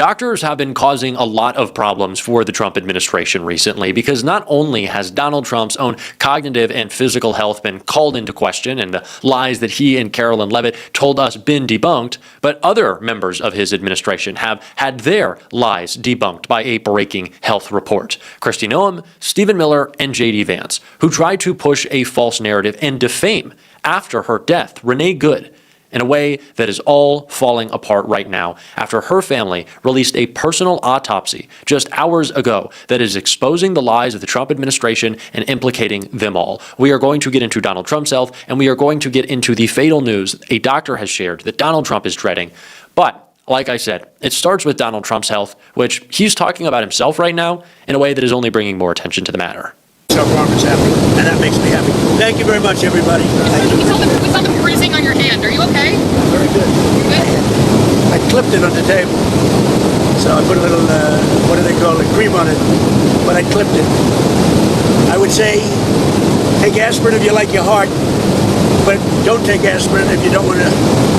Doctors have been causing a lot of problems for the Trump administration recently because not only has Donald Trump's own cognitive and physical health been called into question and the lies that he and Carolyn Levitt told us been debunked, but other members of his administration have had their lies debunked by a breaking health report. Kristi Noem, Stephen Miller, and J.D. Vance, who tried to push a false narrative and defame, after her death, Renee Good, in a way that is all falling apart right now after her family released a personal autopsy just hours ago that is exposing the lies of the Trump administration and implicating them all. We are going to get into Donald Trump's health, and we are going to get into the fatal news a doctor has shared that Donald Trump is dreading. But like I said, it starts with Donald Trump's health, which he's talking about himself right now in a way that is only bringing more attention to the matter. Self-harm's happy, and that makes me happy. Thank you very much, everybody. We saw the bruising on your hand. Are you okay? Very good. I clipped it on the table. So I put a little, what do they call it, cream on it. But I clipped it. I would say, take aspirin if you like your heart, but don't take aspirin if you don't want to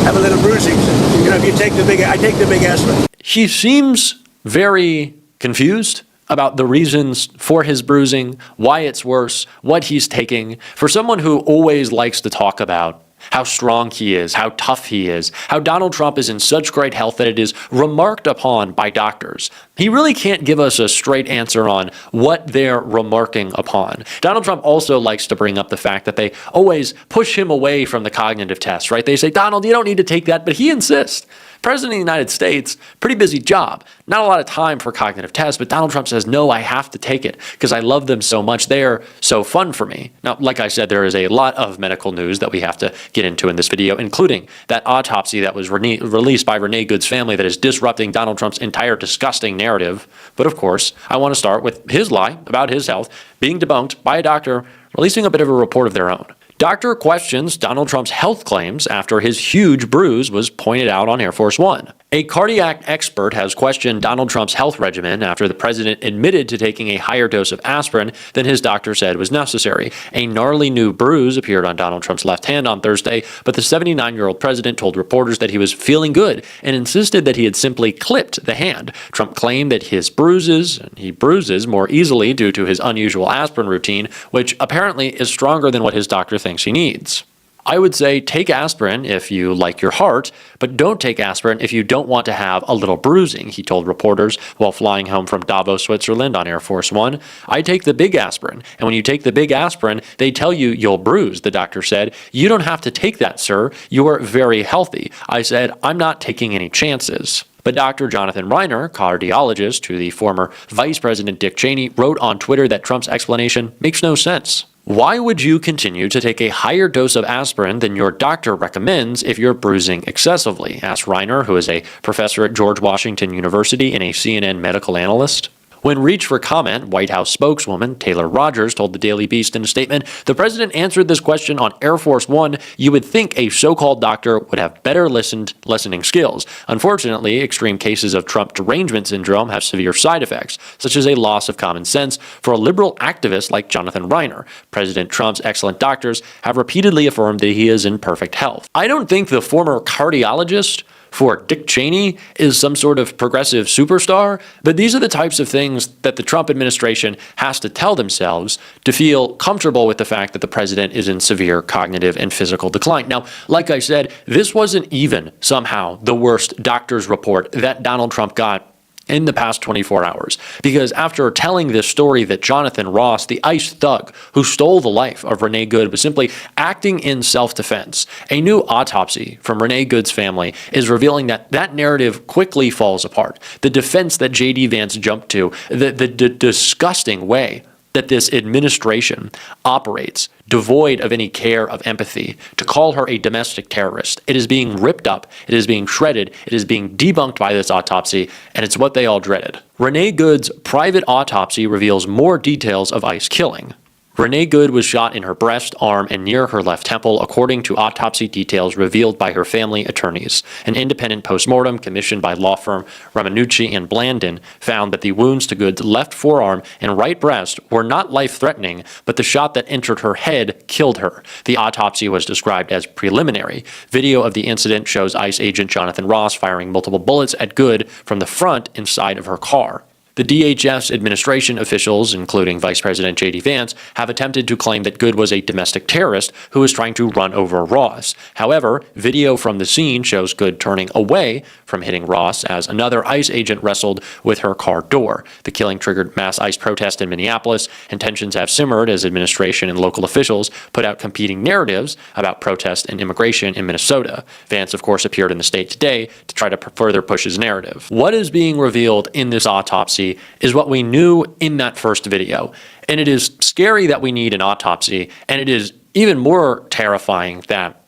have a little bruising. You know, if you take I take the big aspirin. He seems very confused about the reasons for his bruising, why it's worse, what he's taking. For someone who always likes to talk about how strong he is, how tough he is, how Donald Trump is in such great health that it is remarked upon by doctors, he really can't give us a straight answer on what they're remarking upon. Donald Trump also likes to bring up the fact that they always push him away from the cognitive tests, right? They say, Donald, you don't need to take that, but he insists. President of the United States, pretty busy job. Not a lot of time for cognitive tests, but Donald Trump says, no, I have to take it because I love them so much. They're so fun for me. Now, like I said, there is a lot of medical news that we have to get into in this video, including that autopsy that was released by Renee Good's family that is disrupting Donald Trump's entire disgusting narrative. But of course, I want to start with his lie about his health being debunked by a doctor releasing a bit of a report of their own. Doctor questions Donald Trump's health claims after his huge bruise was pointed out on Air Force One. A cardiac expert has questioned Donald Trump's health regimen after the president admitted to taking a higher dose of aspirin than his doctor said was necessary. A gnarly new bruise appeared on Donald Trump's left hand on Thursday, but the 79-year-old president told reporters that he was feeling good and insisted that he had simply clipped the hand. Trump claimed that he bruises more easily due to his unusual aspirin routine, which apparently is stronger than what his doctor thinks he needs. I would say take aspirin if you like your heart, but don't take aspirin if you don't want to have a little bruising, he told reporters while flying home from Davos, Switzerland on Air Force One. I take the big aspirin, and when you take the big aspirin, they tell you you'll bruise, the doctor said. You don't have to take that, sir. You're very healthy. I said, I'm not taking any chances. But Dr. Jonathan Reiner, cardiologist to the former Vice President Dick Cheney, wrote on Twitter that Trump's explanation makes no sense. Why would you continue to take a higher dose of aspirin than your doctor recommends if you're bruising excessively? Asked Reiner, who is a professor at George Washington University and a CNN medical analyst. When reached for comment, White House spokeswoman Taylor Rogers told the Daily Beast in a statement, the president answered this question on Air Force One. You would think a so-called doctor would have better listening skills. Unfortunately, extreme cases of Trump derangement syndrome have severe side effects, such as a loss of common sense for a liberal activist like Jonathan Reiner. President Trump's excellent doctors have repeatedly affirmed that he is in perfect health. I don't think the former cardiologist for Dick Cheney is some sort of progressive superstar, but these are the types of things that the Trump administration has to tell themselves to feel comfortable with the fact that the president is in severe cognitive and physical decline. Now, like I said, this wasn't even somehow the worst doctor's report that Donald Trump got in the past 24 hours. Because after telling this story that Jonathan Ross, the ICE thug who stole the life of Renee Good, was simply acting in self-defense, a new autopsy from Renee Good's family is revealing that that narrative quickly falls apart. The defense that J.D. Vance jumped to, the disgusting way that this administration operates, devoid of any care of empathy, to call her a domestic terrorist. It is being ripped up, it is being shredded, it is being debunked by this autopsy, and it's what they all dreaded. Renee Good's private autopsy reveals more details of ICE killing. Renee Good was shot in her breast, arm, and near her left temple, according to autopsy details revealed by her family attorneys. An independent postmortem commissioned by law firm Ramanucci and Blandon found that the wounds to Good's left forearm and right breast were not life-threatening, but the shot that entered her head killed her. The autopsy was described as preliminary. Video of the incident shows ICE agent Jonathan Ross firing multiple bullets at Good from the front inside of her car. The DHS administration officials, including Vice President J.D. Vance, have attempted to claim that Good was a domestic terrorist who was trying to run over Ross. However, video from the scene shows Good turning away from hitting Ross as another ICE agent wrestled with her car door. The killing triggered mass ICE protest in Minneapolis, and tensions have simmered as administration and local officials put out competing narratives about protest and immigration in Minnesota. Vance, of course, appeared in the state today to try to further push his narrative. What is being revealed in this autopsy is what we knew in that first video. And it is scary that we need an autopsy, and it is even more terrifying that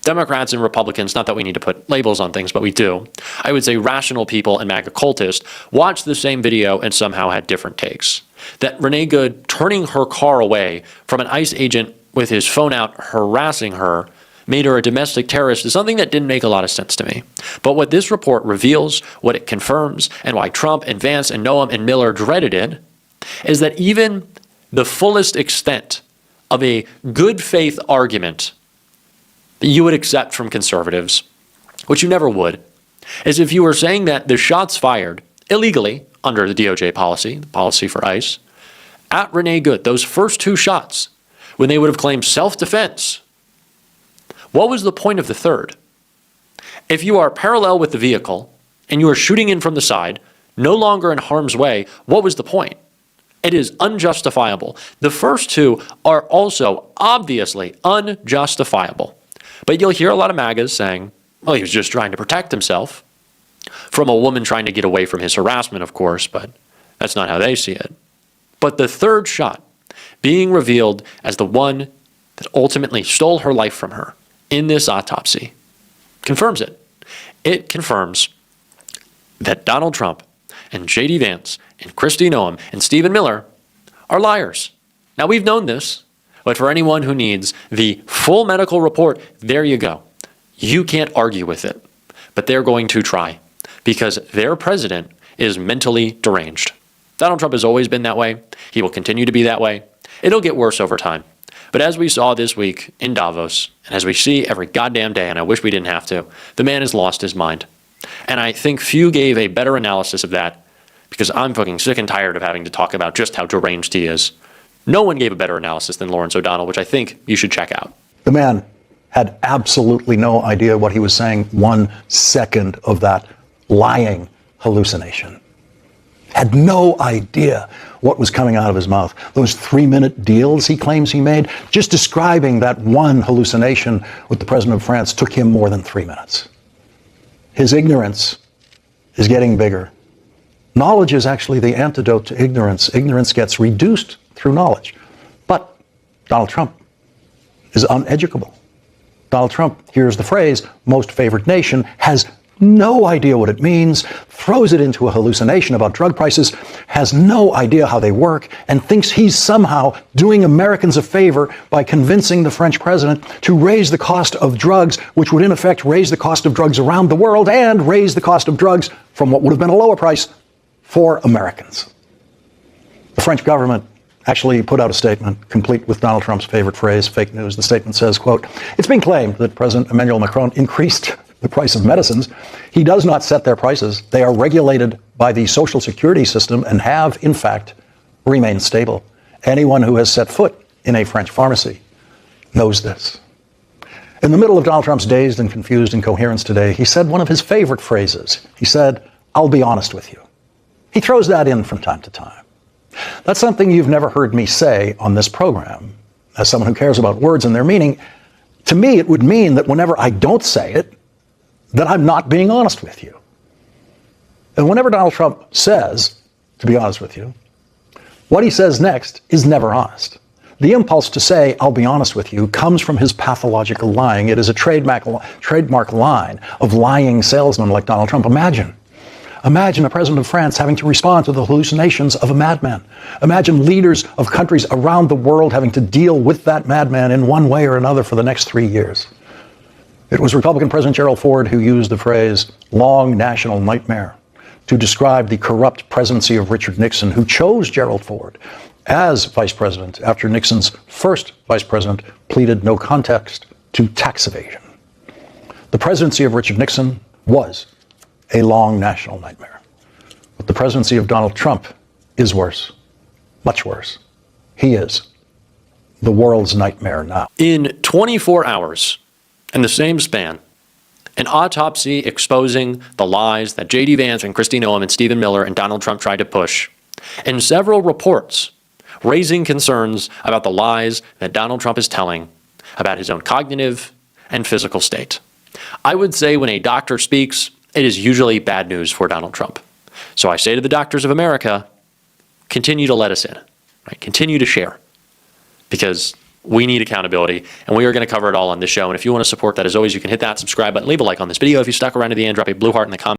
Democrats and Republicans, not that we need to put labels on things, but we do, I would say rational people and MAGA cultists, watched the same video and somehow had different takes. That Renee Good turning her car away from an ICE agent with his phone out harassing her made her a domestic terrorist is something that didn't make a lot of sense to me. But what this report reveals, what it confirms, and why Trump and Vance and Noam and Miller dreaded it, is that even the fullest extent of a good faith argument that you would accept from conservatives, which you never would, is if you were saying that the shots fired illegally under the DOJ policy, the policy for ICE, at Renee Good, those first two shots, when they would have claimed self-defense, what was the point of the third? If you are parallel with the vehicle and you are shooting in from the side, no longer in harm's way, what was the point? It is unjustifiable. The first two are also obviously unjustifiable. But you'll hear a lot of MAGAs saying, well, he was just trying to protect himself from a woman trying to get away from his harassment, of course, but that's not how they see it. But the third shot being revealed as the one that ultimately stole her life from her in this autopsy confirms it. It confirms that Donald Trump and J.D. Vance and Kristi Noem and Stephen Miller are liars. Now, we've known this, but for anyone who needs the full medical report, there you go. You can't argue with it, but they're going to try because their president is mentally deranged. Donald Trump has always been that way. He will continue to be that way. It'll get worse over time. But as we saw this week in Davos, and as we see every goddamn day, and I wish we didn't have to, the man has lost his mind. And I think few gave a better analysis of that because I'm fucking sick and tired of having to talk about just how deranged he is. No one gave a better analysis than Lawrence O'Donnell, which I think you should check out. The man had absolutely no idea what he was saying 1 second of that lying hallucination. Had no idea what was coming out of his mouth. Those 3-minute deals he claims he made, just describing that one hallucination with the president of France took him more than 3 minutes. His ignorance is getting bigger. Knowledge is actually the antidote to ignorance. Ignorance gets reduced through knowledge. But Donald Trump is uneducable. Donald Trump hears the phrase, most favored nation, has no idea what it means, throws it into a hallucination about drug prices, has no idea how they work, and thinks he's somehow doing Americans a favor by convincing the French president to raise the cost of drugs, which would in effect raise the cost of drugs around the world and raise the cost of drugs from what would have been a lower price for Americans. The French government actually put out a statement complete with Donald Trump's favorite phrase, fake news. The statement says, quote, "It's been claimed that President Emmanuel Macron increased the price of medicines. He does not set their prices. They are regulated by the social security system and have, in fact, remained stable. Anyone who has set foot in a French pharmacy knows this." In the middle of Donald Trump's dazed and confused incoherence today, he said one of his favorite phrases. He said, "I'll be honest with you." He throws that in from time to time. That's something you've never heard me say on this program. As someone who cares about words and their meaning, to me it would mean that whenever I don't say it, that I'm not being honest with you. And whenever Donald Trump says, to be honest with you, what he says next is never honest. The impulse to say, "I'll be honest with you," comes from his pathological lying. It is a trademark line of lying salesmen like Donald Trump. Imagine Imagine a president of France having to respond to the hallucinations of a madman. Imagine leaders of countries around the world having to deal with that madman in one way or another for the next 3 years. It was Republican President Gerald Ford who used the phrase long national nightmare to describe the corrupt presidency of Richard Nixon, who chose Gerald Ford as vice president after Nixon's first vice president pleaded no contest to tax evasion. The presidency of Richard Nixon was a long national nightmare. But the presidency of Donald Trump is worse, much worse. He is the world's nightmare now. In 24 hours, in the same span, an autopsy exposing the lies that J.D. Vance and Kristi Noem and Stephen Miller and Donald Trump tried to push, and several reports raising concerns about the lies that Donald Trump is telling about his own cognitive and physical state. I would say when a doctor speaks, it is usually bad news for Donald Trump. So I say to the doctors of America, continue to let us in, right? Continue to share, because we need accountability, and we are going to cover it all on this show. And if you want to support that, as always, you can hit that subscribe button, leave a like on this video. If you stuck around to the end, drop a blue heart in the comments.